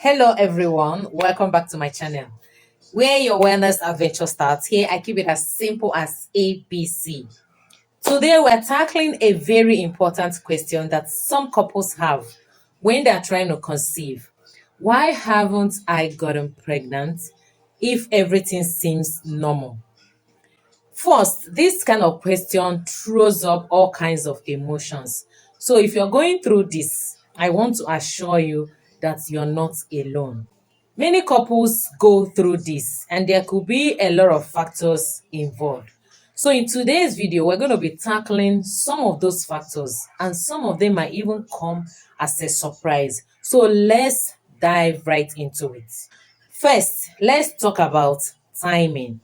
Hello everyone, welcome back to my channel where your wellness adventure starts. Here I keep it as simple as ABC. Today we're tackling a very important question that some couples have when they're trying to conceive. Why haven't I gotten pregnant if everything seems normal? First, this kind of question throws up all kinds of emotions. So if you're going through this, I want to assure you that you're not alone. Many couples go through this, and there could be a lot of factors involved. So, in today's video, we're going to be tackling some of those factors, and some of them might even come as a surprise. So, let's dive right into it. First, let's talk about timing.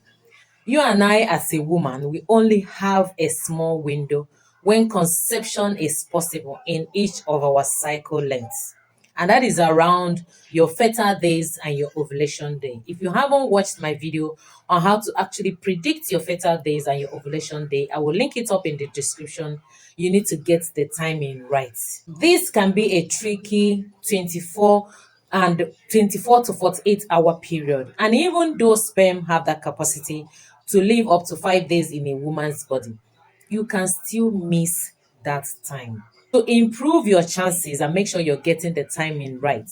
You and I, as a woman, we only have a small window when conception is possible in each of our cycle lengths. And that is around your fertile days and your ovulation day. If you haven't watched my video on how to actually predict your fertile days and your ovulation day, I will link it up in the description. You need to get the timing right. This can be a tricky 24 to 48 hour period. And even though sperm have that capacity to live up to 5 days in a woman's body, you can still miss that time. To improve your chances and make sure you're getting the timing right,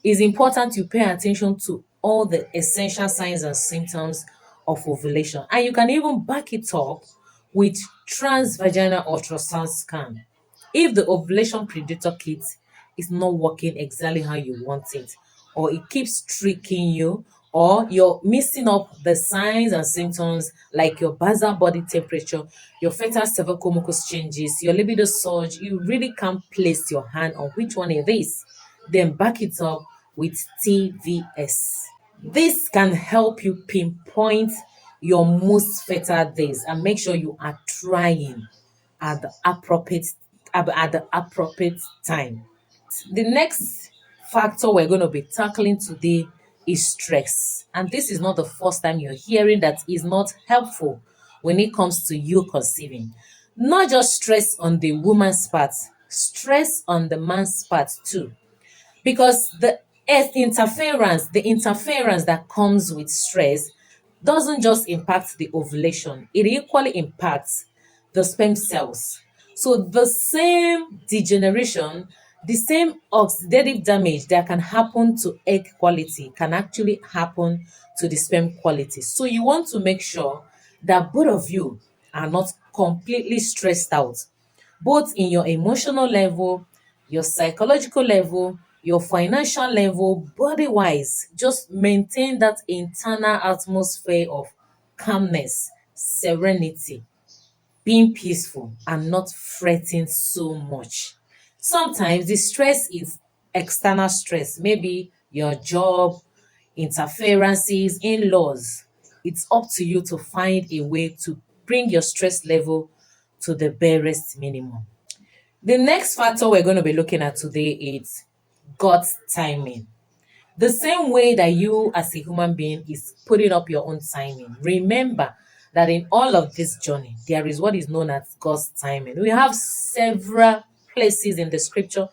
it's important you pay attention to all the essential signs and symptoms of ovulation. And you can even back it up with transvaginal ultrasound scan. If the ovulation predictor kit is not working exactly how you want it, or it keeps tricking you, or you're missing up the signs and symptoms like your basal body temperature, your fetal cervical mucus changes, your libido surge, you really can't place your hand on which one it is, then back it up with TVS. This can help you pinpoint your most fertile days and make sure you are trying at the appropriate time. The next factor we're going to be tackling today is stress. And this is not the first time you're hearing that is not helpful when it comes to you conceiving. Not just stress on the woman's part, stress on the man's part too. Because the interference that comes with stress doesn't just impact the ovulation, it equally impacts the sperm cells. So the same degeneration, the same oxidative damage that can happen to egg quality can actually happen to the sperm quality. So you want to make sure that both of you are not completely stressed out, both in your emotional level, your psychological level, your financial level, body wise. Just maintain that internal atmosphere of calmness, serenity, being peaceful, and not fretting so much. Sometimes the stress is external stress, maybe your job, interferences, in laws. It's up to you to find a way to bring your stress level to the barest minimum. The next factor we're going to be looking at today is God's timing. The same way that you as a human being is putting up your own timing. Remember that in all of this journey, there is what is known as God's timing. We have several places in the scripture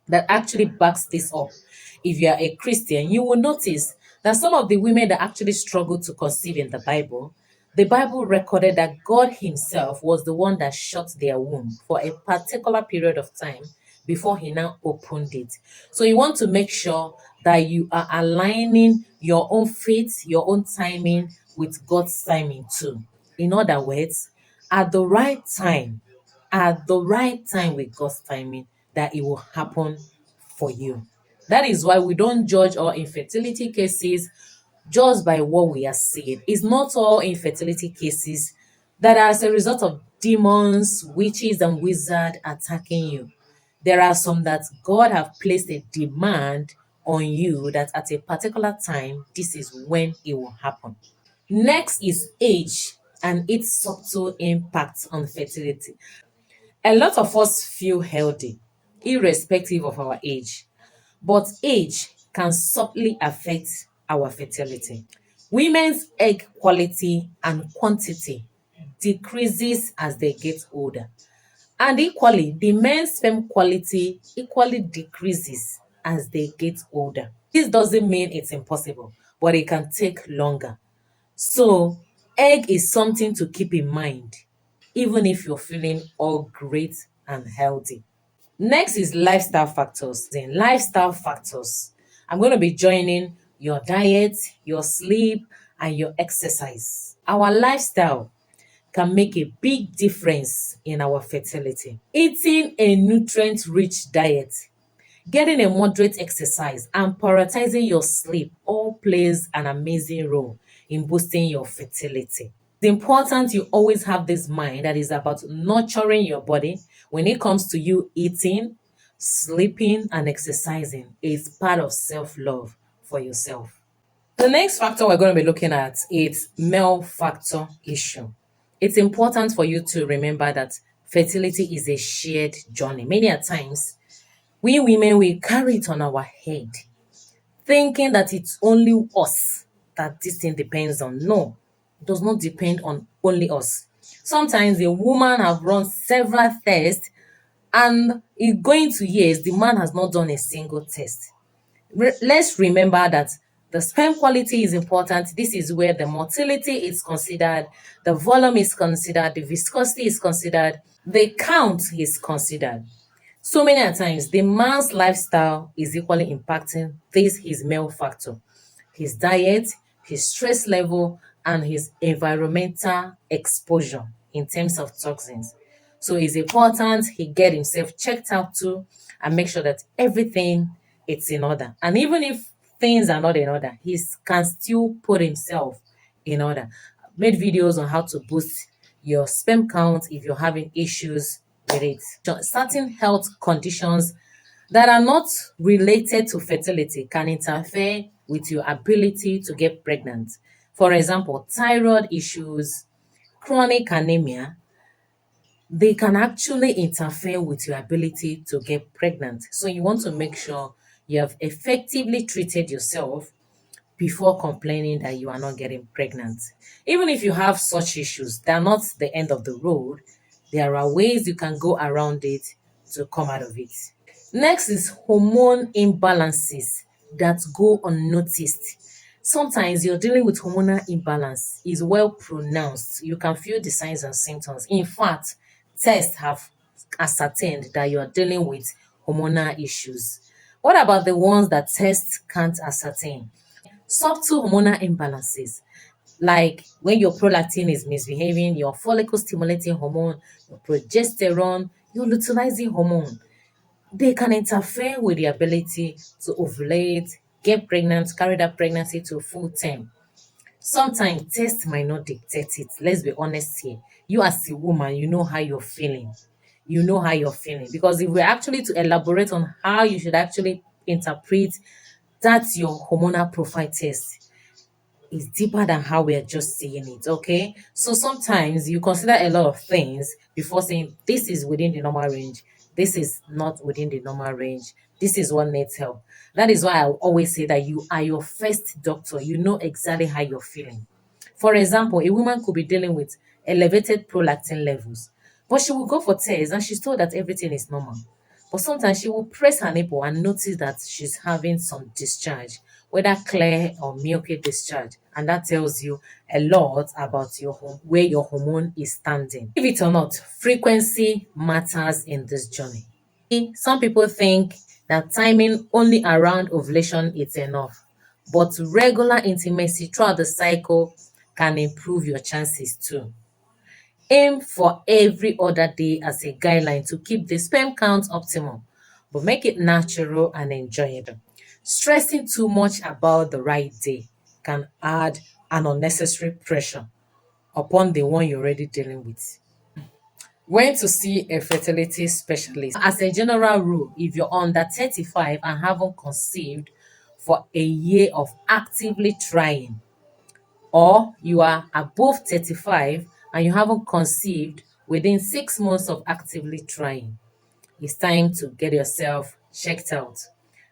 that actually backs this up. If you are a Christian, you will notice that some of the women that actually struggled to conceive in the Bible recorded that God Himself was the one that shut their womb for a particular period of time before He now opened it. So you want to make sure that you are aligning your own faith, your own timing with God's timing too. In other words, at the right time, with God's timing, that it will happen for you. That is why we don't judge our infertility cases just by what we are seeing. It's not all infertility cases that are as a result of demons, witches, and wizards attacking you. There are some that God have placed a demand on you that at a particular time, this is when it will happen. Next is age and its subtle impact on fertility. A lot of us feel healthy, irrespective of our age, but age can subtly affect our fertility. Women's egg quality and quantity decreases as they get older. And equally, the men's sperm quality equally decreases as they get older. This doesn't mean it's impossible, but it can take longer. So, egg is something to keep in mind, even if you're feeling all great and healthy. Next is lifestyle factors. In lifestyle factors, I'm going to be joining your diet, your sleep, and your exercise. Our lifestyle can make a big difference in our fertility. Eating a nutrient rich diet, getting a moderate exercise, and prioritizing your sleep all plays an amazing role in boosting your fertility. It's important you always have this mind that is about nurturing your body when it comes to you eating, sleeping, and exercising. It's part of self-love for yourself. The next factor we're going to be looking at is male factor issue. It's important for you to remember that fertility is a shared journey. Many a times, we women we carry it on our head, thinking that it's only us that this thing depends on. No, it does not depend on only us. Sometimes a woman have run several tests and it going to years, the man has not done a single test. Let's remember that the sperm quality is important. This is where the motility is considered, the volume is considered, the viscosity is considered, the count is considered. So many a times, the man's lifestyle is equally impacting this his male factor. His diet, his stress level, and his environmental exposure in terms of toxins. So it's important he get himself checked out too and make sure that everything it's in order. And even if things are not in order, he can still put himself in order. I've made videos on how to boost your sperm count if you're having issues with it. Certain health conditions that are not related to fertility can interfere with your ability to get pregnant. For example, thyroid issues, chronic anemia, they can actually interfere with your ability to get pregnant. So you want to make sure you have effectively treated yourself before complaining that you are not getting pregnant. Even if you have such issues, they're not the end of the road. There are ways you can go around it to come out of it. Next is hormone imbalances that go unnoticed. Sometimes you're dealing with hormonal imbalance is well pronounced. You can feel the signs and symptoms. In fact, tests have ascertained that you are dealing with hormonal issues. What about the ones that tests can't ascertain? Subtle hormonal imbalances, like when your prolactin is misbehaving, your follicle stimulating hormone, your progesterone, your luteinizing hormone, they can interfere with the ability to ovulate, get pregnant, carry that pregnancy to full term. Sometimes tests might not dictate it. Let's be honest here. You as a woman, you know how you're feeling. You know how you're feeling. Because if we're actually to elaborate on how you should actually interpret that's your hormonal profile test, is deeper than how we are just saying it, okay? So sometimes you consider a lot of things before saying this is within the normal range, this is not within the normal range, this is what needs help. That is why I always say that you are your first doctor. You know exactly how you're feeling. For example, a woman could be dealing with elevated prolactin levels, but she will go for tests and she's told that everything is normal. But sometimes she will press her nipple and notice that she's having some discharge, whether clear or milky discharge. And that tells you a lot about where your hormone is standing. Believe it or not, frequency matters in this journey. Some people think that timing only around ovulation is enough, but regular intimacy throughout the cycle can improve your chances too. Aim for every other day as a guideline to keep the sperm count optimal, but make it natural and enjoyable. Stressing too much about the right day can add an unnecessary pressure upon the one you're already dealing with. When to see a fertility specialist. As a general rule, if you're under 35 and haven't conceived for a year of actively trying, or you are above 35 and you haven't conceived within 6 months of actively trying, it's time to get yourself checked out.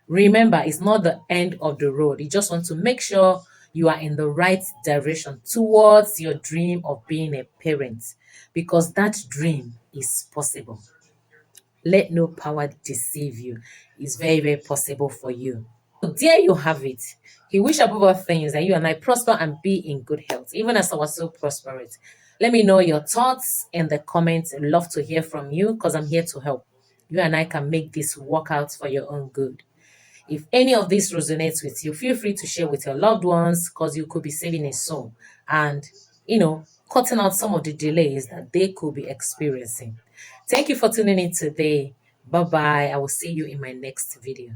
Remember, it's not the end of the road. You just want to make sure you are in the right direction towards your dream of being a parent, because that dream is possible. Let no power deceive you. It's very, very possible for you. There you have it. He wish above all things that you and I prosper and be in good health, even as our soul prospereth. Let me know your thoughts in the comments. I'd love to hear from you because I'm here to help. You and I can make this work out for your own good. If any of this resonates with you, feel free to share with your loved ones because you could be saving a soul and, cutting out some of the delays that they could be experiencing. Thank you for tuning in today. Bye bye. I will see you in my next video.